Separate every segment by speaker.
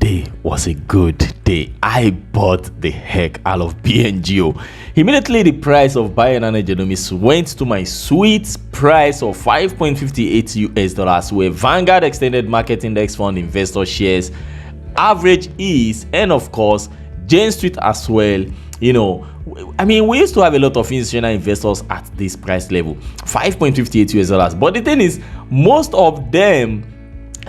Speaker 1: Today was a good day. I bought the heck out of Bngo. Immediately, the price of Bionano Genomics went to my sweet price of $5.58 where Vanguard Extended Market Index Fund investor shares average is, and of course Jane Street as well. We used to have a lot of institutional investors at this price level, $5.58. But the thing is, most of them,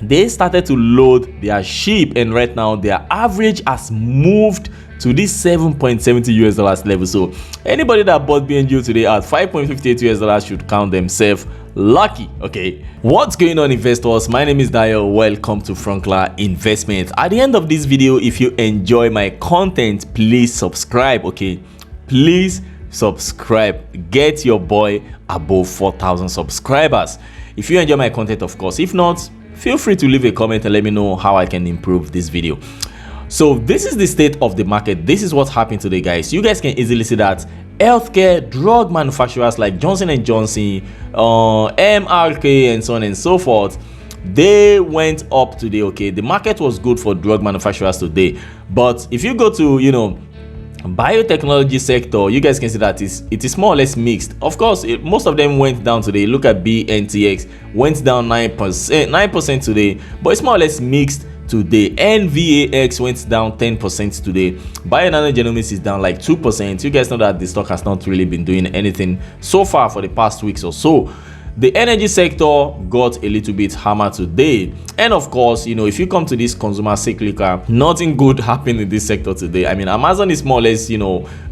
Speaker 1: they started to load their ship, and right now their average has moved to this $7.70 level. So anybody that bought Bngo today at $5.58 should count themselves lucky. Okay, what's going on, investors? My name is Dayo. Welcome to Frunkla Investment. At the end of this video, if you enjoy my content, please subscribe. Okay, please subscribe. Get your boy above 4,000 subscribers if you enjoy my content, of course. If not, feel free to leave a comment and let me know how I can improve this video. So this is the state of the market. This is what happened today, guys. You guys can easily see that healthcare drug manufacturers like Johnson & Johnson, MRK, and so on and so forth, they went up today. Okay, the market was good for drug manufacturers today, but if you go to biotechnology sector, you guys can see that it is more or less mixed. Of course, most of them went down today. Look at BNTX, went down 9% today, but it's more or less mixed today. NVAX went down 10% today. Bionano Genomics is down like 2%. You guys know that the stock has not really been doing anything so far for the past weeks or so. The energy sector got a little bit hammered today, and of course, if you come to this consumer cyclical, nothing good happened in this sector today. I mean, Amazon is more or less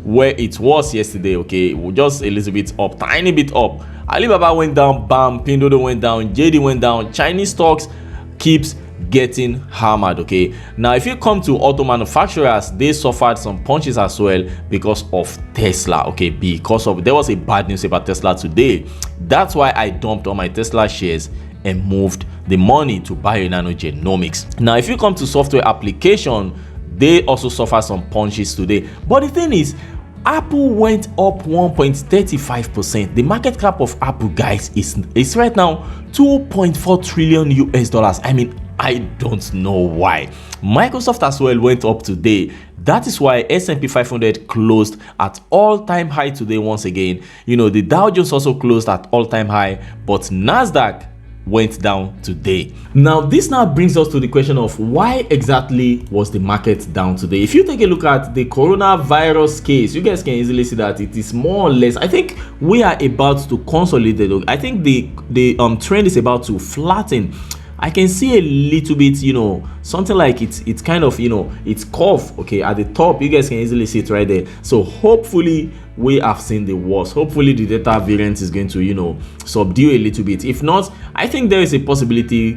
Speaker 1: where it was yesterday. Okay, just a little bit up, tiny bit up. Alibaba went down, bam. Pinduoduo went down, JD went down. Chinese stocks keeps getting hammered. Okay, now if you come to auto manufacturers, they suffered some punches as well because of Tesla. Okay, because of there was a bad news about Tesla today. That's why I dumped all my Tesla shares and moved the money to Bionano Genomics. Now if you come to software application, they also suffer some punches today. But the thing is, Apple went up 1.35%. The market cap of Apple, guys, is right now $2.4 trillion. I mean, I don't know why. Microsoft as well went up today. That is why S&P 500 closed at all-time high today once again. The Dow Jones also closed at all-time high, but Nasdaq went down today. Now this brings us to the question of why exactly was the market down today. If you take a look at the coronavirus case, you guys can easily see that it is more or less, I think we are about to consolidate. I think the trend is about to flatten. I can see a little bit, something like it's kind of, it's curved, okay, at the top. You guys can easily see it right there. So hopefully we have seen the worst. Hopefully the data variance is going to, subdue a little bit. If not, I think there is a possibility,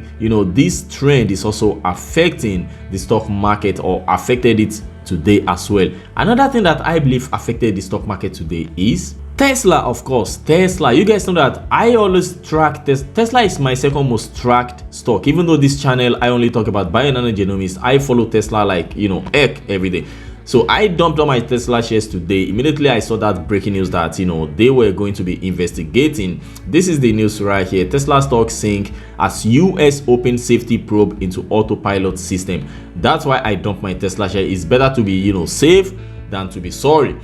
Speaker 1: this trend is also affecting the stock market or affected it today as well. Another thing that I believe affected the stock market today is Tesla. Of course, Tesla. You guys know that I always track Tesla is my second most tracked stock. Even though this channel I only talk about Bionano Genomics, I follow Tesla like heck every day. So I dumped all my Tesla shares today. Immediately I saw that breaking news that they were going to be investigating. This is the news right here. Tesla stock sink as US open safety probe into autopilot system. That's why I dumped my Tesla share. It's better to be safe than to be sorry.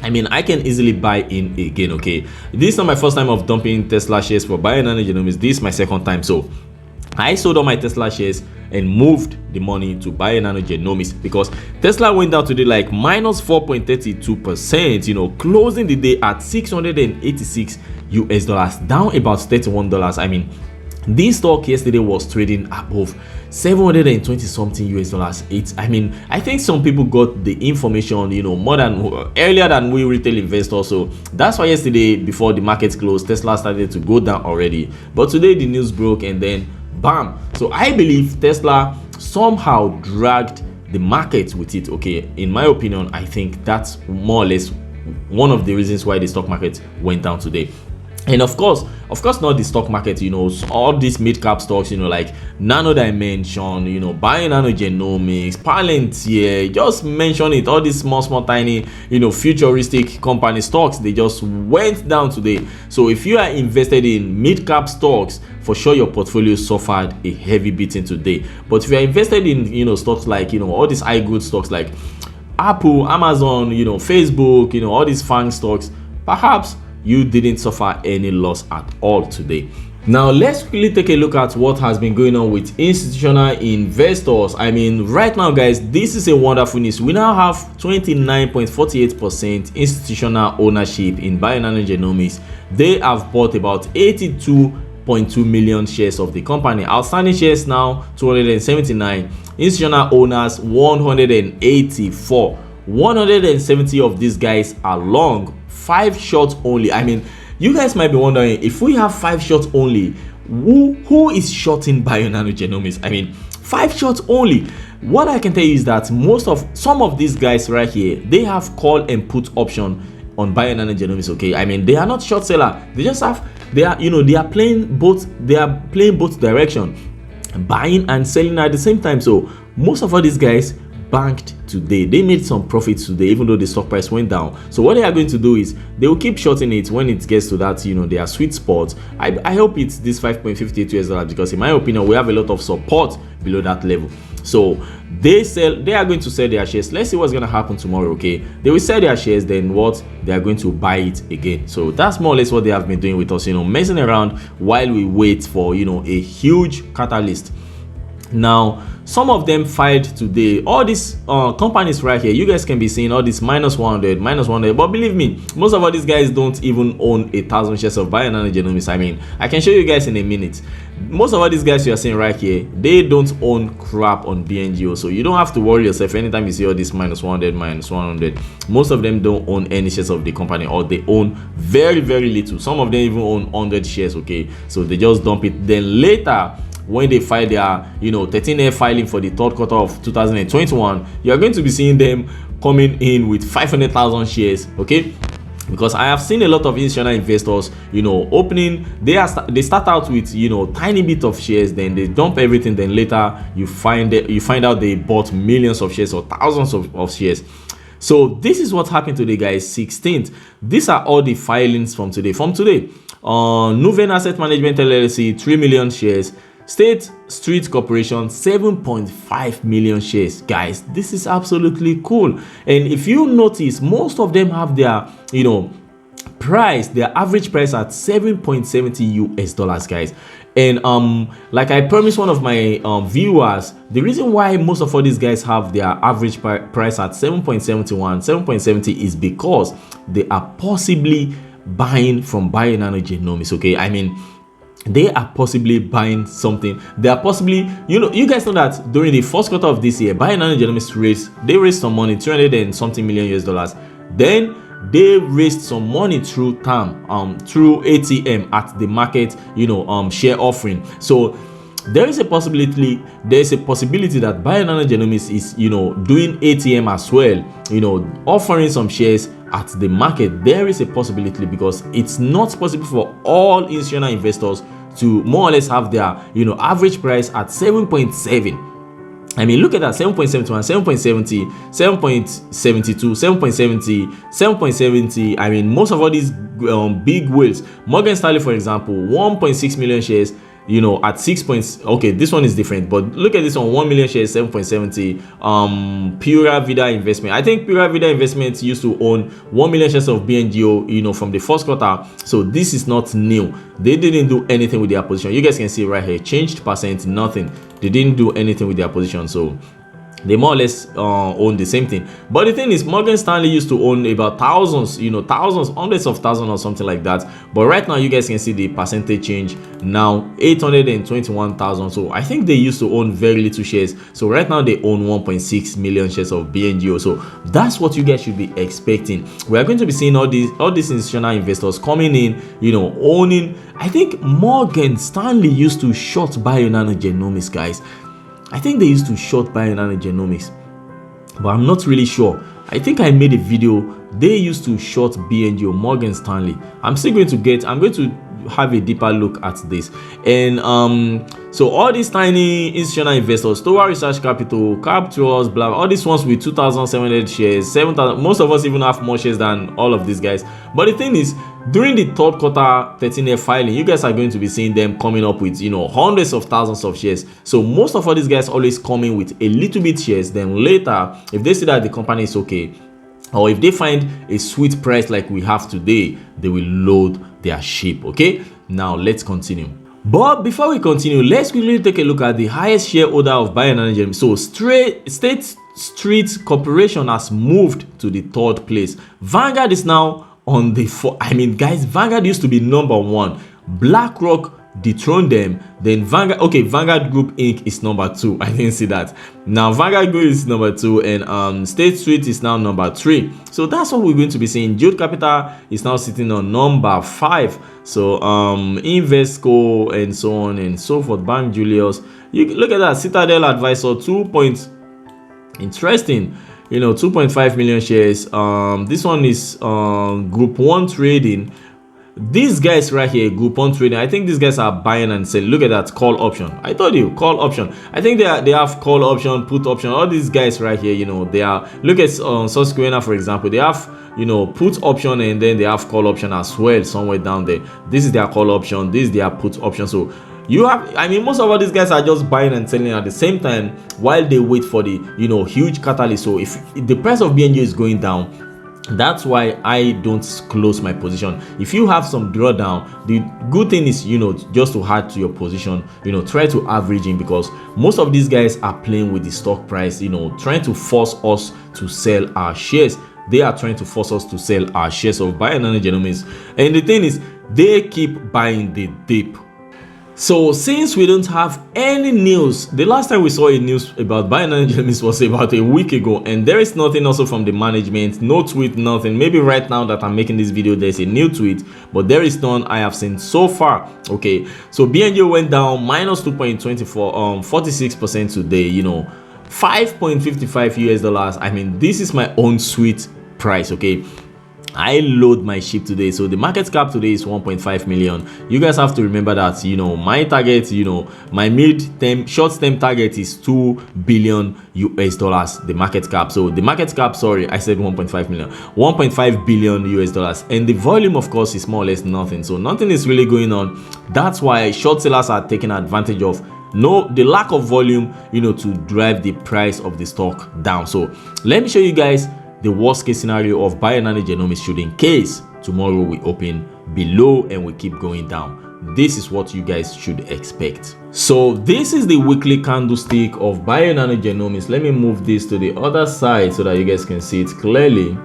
Speaker 1: I mean, I can easily buy in again. Okay, this is not my first time of dumping Tesla shares for Bionano Genomics. This is my second time. So I sold all my Tesla shares and moved the money to Bionano Genomics because Tesla went down today like minus 4.32%, closing the day at $686, down about $31. I mean, this stock yesterday was trading above 720 something US. I think some people got the information earlier than we retail investors. So that's why yesterday before the market closed, Tesla started to go down already. But today the news broke and then bam. So I believe Tesla somehow dragged the market with it. Okay, in my opinion, I think that's more or less one of the reasons why the stock market went down today. And of course not the stock market, all these mid-cap stocks, like Nano Dimension, Bionano Genomics, Palantir, just mention it, all these small tiny, futuristic company stocks, they just went down today. So if you are invested in mid-cap stocks, for sure your portfolio suffered a heavy beating today. But if you are invested in stocks like all these high growth stocks like Apple, Amazon, Facebook, all these FANG stocks, perhaps you didn't suffer any loss at all today. Now let's quickly take a look at what has been going on with institutional investors. I mean, right now guys, this is a wonderful news. We now have 29.48% institutional ownership in Bionano Genomics. They have bought about 82.2 million shares of the company. Outstanding shares now 279, institutional owners 184. 170 of these guys are long, 5 short only. I mean, you guys might be wondering, if we have 5 short only, who is shorting Bionano Genomics? I mean, 5 short only. What I can tell you is that some of these guys right here, they have call and put option on Bionano Genomics. Okay, I mean, they are not short seller. They are playing both direction, buying and selling at the same time. So most of all these guys banked today. They made some profits today, even though the stock price went down. So what they are going to do is they will keep shorting it when it gets to that their sweet spot. I hope it's this $5.58 because in my opinion we have a lot of support below that level. So they are going to sell their shares. Let's see what's going to happen tomorrow. Okay, they will sell their shares, then what, they are going to buy it again. So that's more or less what they have been doing with us, messing around while we wait for a huge catalyst. Now some of them filed today. All these companies right here, you guys can be seeing all this minus 100, but believe me, most of all these guys don't even own 1,000 shares of Bionano Genomics. I mean, I can show you guys in a minute. Most of all these guys you are seeing right here, they don't own crap on Bngo, so you don't have to worry yourself anytime you see all this minus 100. Most of them don't own any shares of the company, or they own very little. Some of them even own 100 shares. Okay, so they just dump it. Then later, when they file their 13F filing for the third quarter of 2021, you are going to be seeing them coming in with 500,000 shares. Okay, because I have seen a lot of institutional investors opening, they start out with tiny bit of shares, then they dump everything, then later you find out they bought millions of shares or thousands of shares. So this is what happened today, guys. 16th. These are all the filings from today. Nuven Asset Management LLC 3 million shares. State Street Corporation 7.5 million shares. Guys, this is absolutely cool. And if you notice, most of them have their price, their average price at $7.70 guys. And like I promised one of my viewers, the reason why most of all these guys have their average price at 7.70 is because they are possibly buying from Bionano Genomics. Okay, I mean, they are possibly buying something. They are possibly, you guys know that during the first quarter of this year, Bionano Genomics raised some money, 200 and something million US dollars. Then they raised some money through through ATM at the market, share offering. So there is a possibility that Bionano Genomics is doing ATM as well, offering some shares at the market. There is a possibility, because it's not possible for all institutional investors to more or less have their average price at 7.7. I mean, look at that, 7.71, 7.70, 7.72, 7.70, 7.70. I mean, most of all these big whales, Morgan Stanley, for example, 1.6 million shares, at 6 points. Okay, this one is different, but look at this one, 1 million shares, 7.70. Pura Vida Investment, I think Pura Vida Investment used to own 1 million shares of Bngo from the first quarter. So this is not new. They didn't do anything with their position. You guys can see right here, changed percent, nothing. They didn't do anything with their position, so they more or less own the same thing. But the thing is, Morgan Stanley used to own about thousands, hundreds of thousands or something like that. But right now, you guys can see the percentage change now, 821,000. So I think they used to own very little shares. So right now they own 1.6 million shares of Bngo. So that's what you guys should be expecting. We are going to be seeing all these institutional investors coming in, owning. I think Morgan Stanley used to short Bionano Genomics, guys. I think they used to short Bionano Genomics, but I'm not really sure. I think I made a video. They used to short Bngo, Morgan Stanley. I'm going to have a deeper look at this. And so all these tiny institutional investors, Tower Research Capital, Cap Trust, blah, all these ones with 2,700 shares, 7,000, most of us even have more shares than all of these guys. But the thing is, during the third quarter 13F filing, you guys are going to be seeing them coming up with, you know, hundreds of thousands of shares. So most of all these guys always come in with a little bit shares. Then later, if they see that the company is okay, or if they find a sweet price like we have today, they will load their ship. Okay, now let's continue. But before we continue, let's quickly take a look at the highest shareholder of Bionano Genomics. So State Street Corporation has moved to the third place. Vanguard is now on the fourth. I mean, guys, Vanguard used to be number one. BlackRock dethroned them. Then Vanguard Group Inc. is number 2. I didn't see that. Now Vanguard Group is number 2, and State Street is now number 3. So that's what we're going to be seeing. Jude Capital is now sitting on number 5. So Invesco and so on and so forth. Bank Julius. You look at that. Citadel Advisor, interesting. You know, 2.5 million shares. This one is Group 1 Trading. These guys right here, Group 1 Trading, I think these guys are buying and selling. Look at that, call option. I told you, call option. I think they have call option, put option. All these guys right here, you know, they are, look at Susquehanna, for example. They have, you know, put option, and then they have call option as well somewhere down there. This is their call option, this is their put option. So you have, I mean, most of all these guys are just buying and selling at the same time while they wait for the, you know, huge catalyst. So if the price of Bngo is going down, that's why I don't close my position. If you have some drawdown, the good thing is, you know, just to add to your position, you know, try to average in, because most of these guys are playing with the stock price, you know, trying to force us to sell our shares. They are trying to force us to sell our shares of Bionano Genomics, and the thing is, they keep buying the dip. So since we don't have any news, the last time we saw a news about Bionano Genomics was about a week ago, and there is nothing also from the management, no tweet, nothing. Maybe right now that I'm making this video there's a new tweet, but there is none I have seen so far. Okay, so Bngo went down minus 2.24 46% today, you know, $5.55. I mean, this is my own sweet price. Okay, I load my ship today, so the market cap today is 1.5 million. You guys have to remember that, you know, my target, you know, my mid-term, short-term target is $2 billion. The market cap. So the market cap, sorry, I said 1.5 million, 1.5 billion, and the volume, of course, is more or less nothing. So nothing is really going on. That's why short sellers are taking advantage of the lack of volume, you know, to drive the price of the stock down. So let me show you guys the worst case scenario of Bionano Genomics should, in case tomorrow we open below and we keep going down. This is what you guys should expect. So this is the weekly candlestick of Bionano Genomics. Let me move this to the other side so that you guys can see it clearly.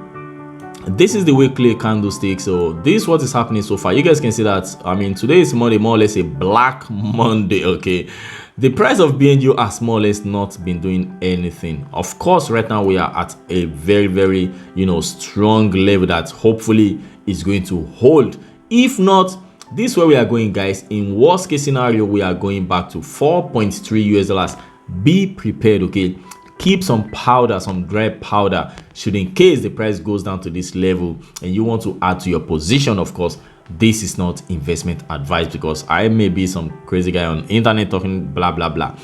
Speaker 1: This is the weekly candlestick. So this is what is happening so far. You guys can see that, I mean, today is Monday, more or less a black Monday. Okay, the price of Bngo has more or less not been doing anything. Of course, right now we are at a very, very, you know, strong level that hopefully is going to hold. If not, this is where we are going, guys. In worst case scenario, we are going back to $4.3. Be prepared. Okay, keep some powder, some dry powder, should in case the price goes down to this level and you want to add to your position. Of course, this is not investment advice, because I may be some crazy guy on internet talking blah blah blah.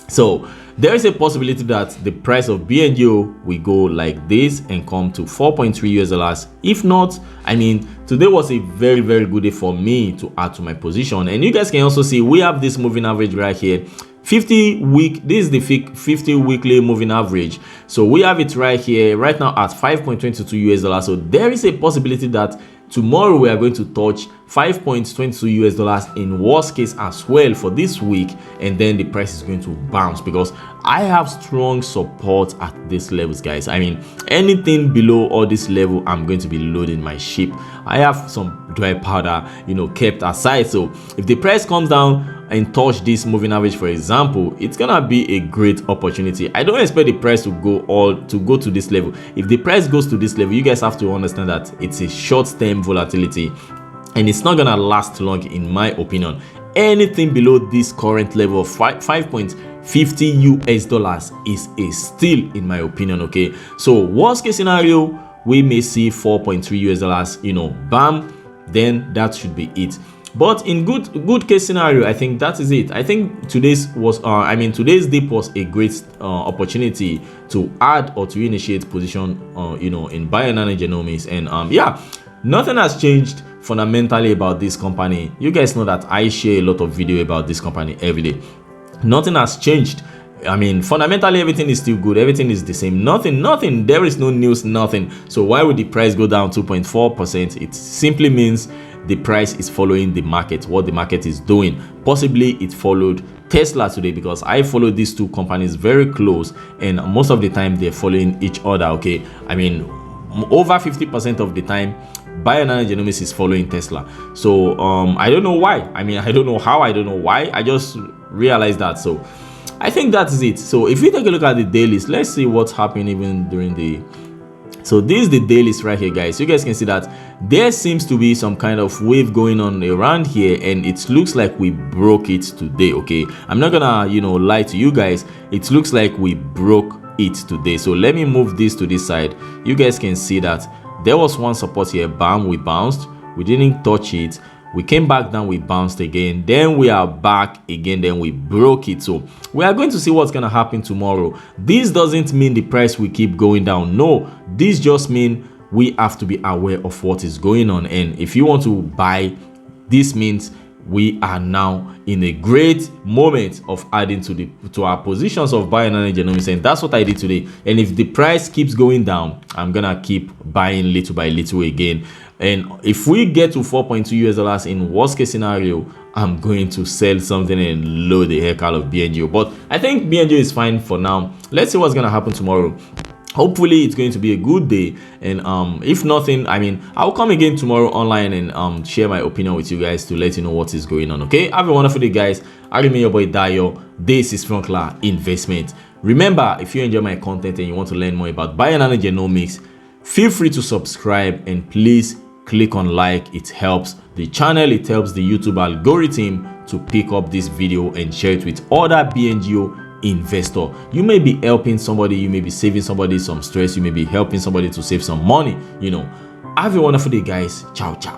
Speaker 1: So there is a possibility that the price of Bngo will go like this and come to $4.3. If not, I mean, today was a very, very good day for me to add to my position. And you guys can also see we have this moving average right here. 50-week, this is the 50 weekly moving average. So we have it right here right now at $5.22. So there is a possibility that tomorrow we are going to touch $5.22 in worst case as well for this week, and then the price is going to bounce, because I have strong support at these levels, guys. I mean, anything below all this level, I'm going to be loading my ship. I have some dry powder, you know, kept aside. So if the price comes down and touch this moving average, for example, it's gonna be a great opportunity. I don't expect the price to go to this level. If the price goes to this level, you guys have to understand that it's a short-term volatility and it's not gonna last long, in my opinion. Anything below this current level of $5.55 50 US dollars is a steal in my opinion. Okay, so worst case scenario, we may see 4.3 US dollars, you know, bam, then that should be it. But in good case scenario, I think that is it. I think today's dip was a great opportunity to add or to initiate position you know, in Bionano Genomics. And yeah, nothing has changed fundamentally about this company. You guys know that I share a lot of video about this company every day. Nothing has changed. I mean, fundamentally everything is still good, everything is the same, nothing, there is no news, nothing. So why would the price go down 2.4%? It simply means the price is following the market, what the market is doing. Possibly it followed Tesla today, because I follow these two companies very close, and most of the time they're following each other. Okay, I mean, over 50% of the time Bionano Genomics is following Tesla. So I don't know why. I mean, I don't know how, I don't know why, I just realized that. So I think that is it. So if we take a look at the dailies, let's see what's happening even during the... So this is the dailies right here, guys. You guys can see that there seems to be some kind of wave going on around here, and it looks like we broke it today. Okay, I'm not gonna, you know, lie to you guys, it looks like we broke it today. So let me move this to this side. You guys can see that there was one support here, bam, we bounced, we didn't touch it, we came back down, we bounced again, then we are back again, then we broke it. So we are going to see what's going to happen tomorrow. This doesn't mean the price will keep going down, no, this just means we have to be aware of what is going on. And if you want to buy, this means we are now in a great moment of adding to our positions of Bionano Genomics, and that's what I did today. And if the price keeps going down, I'm gonna keep buying little by little again. And if we get to 4.2 US dollars in worst case scenario, I'm going to sell something and load the heck out of Bngo. But I think Bngo is fine for now. Let's see what's gonna happen tomorrow. Hopefully it's going to be a good day, and if nothing, I mean, I'll come again tomorrow online and share my opinion with you guys to let you know what is going on. Okay, have a wonderful day, guys. I remain your boy Dayo. This is Frunkla Investment. Remember, if you enjoy my content and you want to learn more about Bionano Genomics, feel free to subscribe, and please click on like. It helps the channel, it helps the YouTube algorithm to pick up this video and share it with other Bngo investor. You may be helping somebody, you may be saving somebody some stress, you may be helping somebody to save some money. You know, have a wonderful day, guys. Ciao ciao.